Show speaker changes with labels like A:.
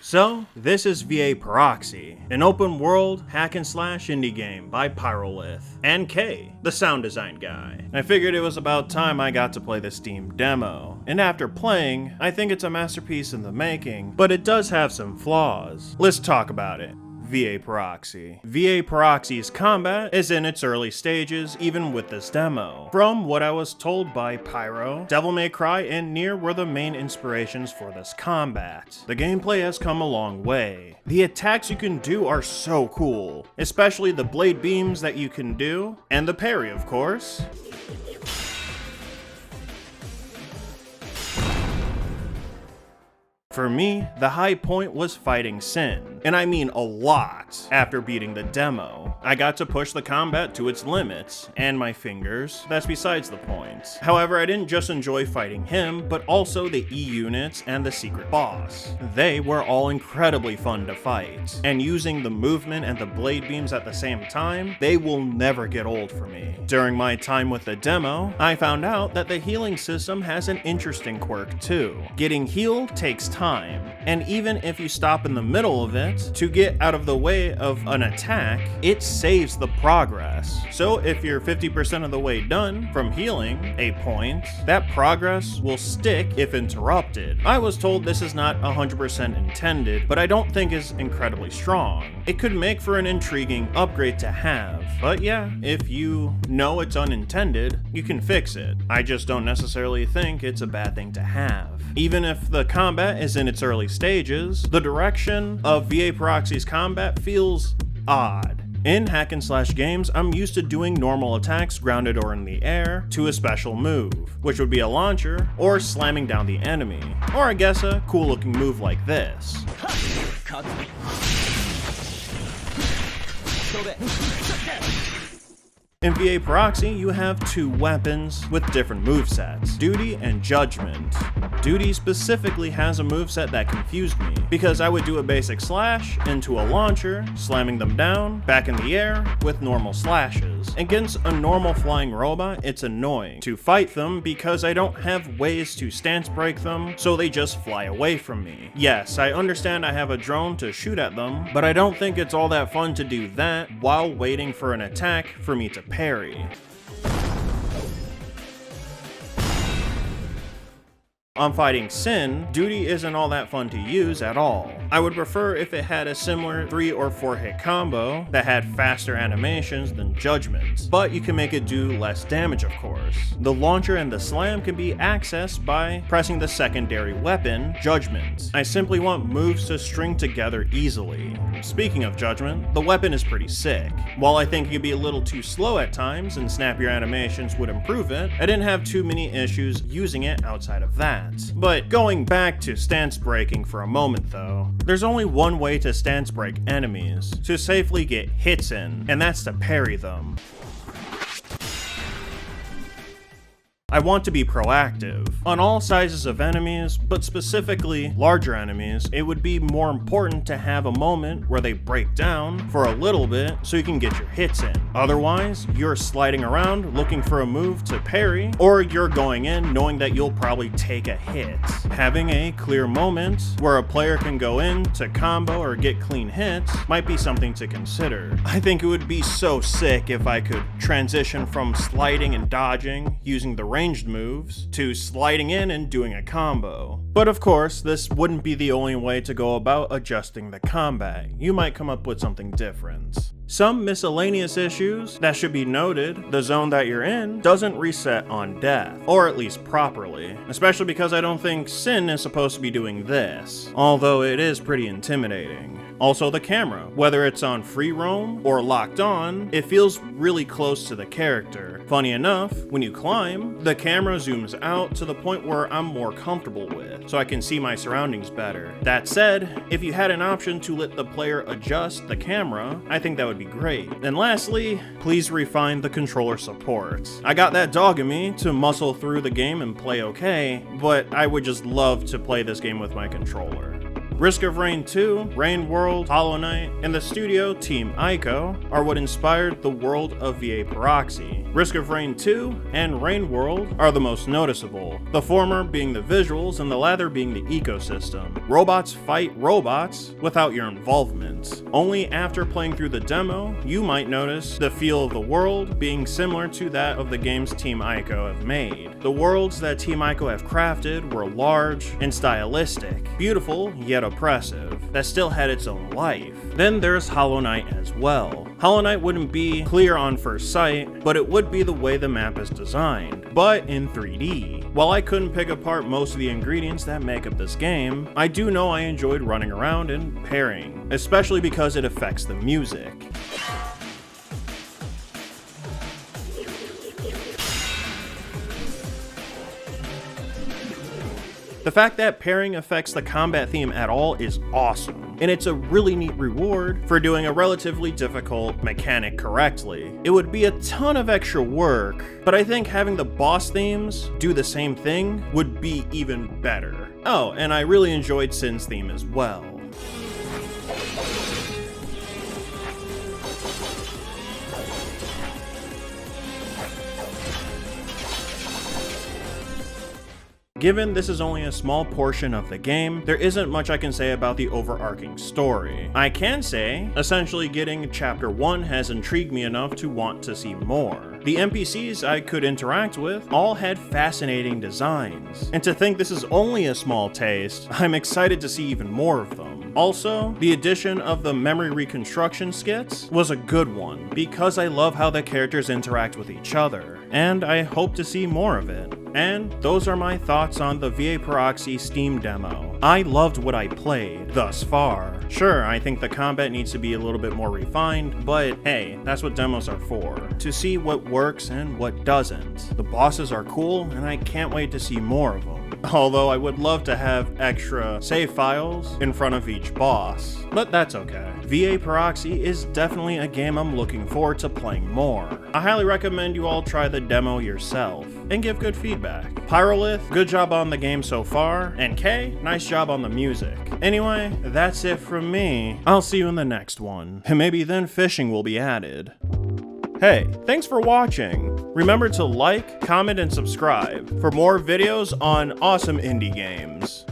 A: So, this is V.A Proxy, an open world hack and slash indie game by Pyro Lith and K, the sound design guy. I figured it was about time I got to play the Steam demo, and after playing, I think it's a masterpiece in the making, but it does have some flaws. Let's talk about it. V.A Proxy. V.A Proxy's combat is in its early stages even with this demo. From what I was told by Pyro, Devil May Cry and Nier were the main inspirations for this combat. The gameplay has come a long way. The attacks you can do are so cool, especially the blade beams that you can do, and the parry of course. For me, the high point was fighting Sin, and I mean a lot. After beating the demo, I got to push the combat to its limits, and my fingers, that's besides the point. However, I didn't just enjoy fighting him, but also the E-units and the secret boss. They were all incredibly fun to fight, and using the movement and the blade beams at the same time, they will never get old for me. During my time with the demo, I found out that the healing system has an interesting quirk too. Getting healed takes time, and even if you stop in the middle of it to get out of the way of an attack, it saves the progress. So if you're 50% of the way done from healing a point, that progress will stick if interrupted. I was told this is not 100% intended, but I don't think is incredibly strong. It could make for an intriguing upgrade to have, but yeah, if you know it's unintended, you can fix it. I just don't necessarily think it's a bad thing to have. Even if the combat is in its early stages, the direction of V.A Proxy's combat feels odd. In hack and slash games, I'm used to doing normal attacks grounded or in the air to a special move, which would be a launcher or slamming down the enemy, or I guess a cool looking move like this. In V.A Proxy, you have two weapons with different movesets, Duty and Judgment. Duty specifically has a moveset that confused me, because I would do a basic slash into a launcher, slamming them down, back in the air, with normal slashes. Against a normal flying robot, it's annoying to fight them because I don't have ways to stance break them, so they just fly away from me. Yes, I understand I have a drone to shoot at them, but I don't think it's all that fun to do that while waiting for an attack for me to parry. On fighting Sin, Duty isn't all that fun to use at all. I would prefer if it had a similar 3 or 4 hit combo that had faster animations than Judgment, but you can make it do less damage of course. The launcher and the slam can be accessed by pressing the secondary weapon, Judgment. I simply want moves to string together easily. Speaking of Judgment, the weapon is pretty sick. While I think it could be a little too slow at times and snappier animations would improve it, I didn't have too many issues using it outside of that. But going back to stance breaking for a moment though, there's only one way to stance break enemies, to safely get hits in, and that's to parry them. I want to be proactive. On all sizes of enemies, but specifically larger enemies, it would be more important to have a moment where they break down for a little bit so you can get your hits in. Otherwise, you're sliding around looking for a move to parry, or you're going in knowing that you'll probably take a hit. Having a clear moment where a player can go in to combo or get clean hits might be something to consider. I think it would be so sick if I could transition from sliding and dodging using the ranged moves to sliding in and doing a combo. But of course, this wouldn't be the only way to go about adjusting the combat. You might come up with something different. Some miscellaneous issues that should be noted: the zone that you're in doesn't reset on death, or at least properly, especially because I don't think Sin is supposed to be doing this, although it is pretty intimidating. Also the camera, whether it's on free roam or locked on, it feels really close to the character. Funny enough, when you climb, the camera zooms out to the point where I'm more comfortable with, so I can see my surroundings better. That said, if you had an option to let the player adjust the camera, I think that would be great. And lastly, please refine the controller support. I got that dog in me to muscle through the game and play okay, but I would just love to play this game with my controller. Risk of Rain 2, Rain World, Hollow Knight, and the studio Team Ico are what inspired the world of V.A Proxy. Risk of Rain 2 and Rain World are the most noticeable, the former being the visuals and the latter being the ecosystem. Robots fight robots without your involvement. Only after playing through the demo, you might notice the feel of the world being similar to that of the games Team Ico have made. The worlds that Team Ico have crafted were large and stylistic, beautiful yet oppressive, that still had its own life. Then there's Hollow Knight as well. Hollow Knight wouldn't be clear on first sight, but it would be the way the map is designed, but in 3D. While I couldn't pick apart most of the ingredients that make up this game, I do know I enjoyed running around and pairing, especially because it affects the music. The fact that pairing affects the combat theme at all is awesome, and it's a really neat reward for doing a relatively difficult mechanic correctly. It would be a ton of extra work, but I think having the boss themes do the same thing would be even better. Oh, and I really enjoyed Sin's theme as well. Given this is only a small portion of the game, there isn't much I can say about the overarching story. I can say, essentially getting Chapter 1 has intrigued me enough to want to see more. The NPCs I could interact with all had fascinating designs, and to think this is only a small taste, I'm excited to see even more of them. Also, the addition of the memory reconstruction skits was a good one, because I love how the characters interact with each other, and I hope to see more of it. And those are my thoughts on the V.A Proxy Steam Demo. I loved what I played thus far. Sure, I think the combat needs to be a little bit more refined, but hey, that's what demos are for, to see what works and what doesn't. The bosses are cool, and I can't wait to see more of them. Although I would love to have extra save files in front of each boss, but that's okay. V.A Proxy is definitely a game I'm looking forward to playing more. I highly recommend you all try the demo yourself and give good feedback. Pyro Lith, good job on the game so far, and Kay, nice job on the music. Anyway, that's it from me. I'll see you in the next one, and maybe then fishing will be added. Hey, thanks for watching. Remember to like, comment, and subscribe for more videos on awesome indie games.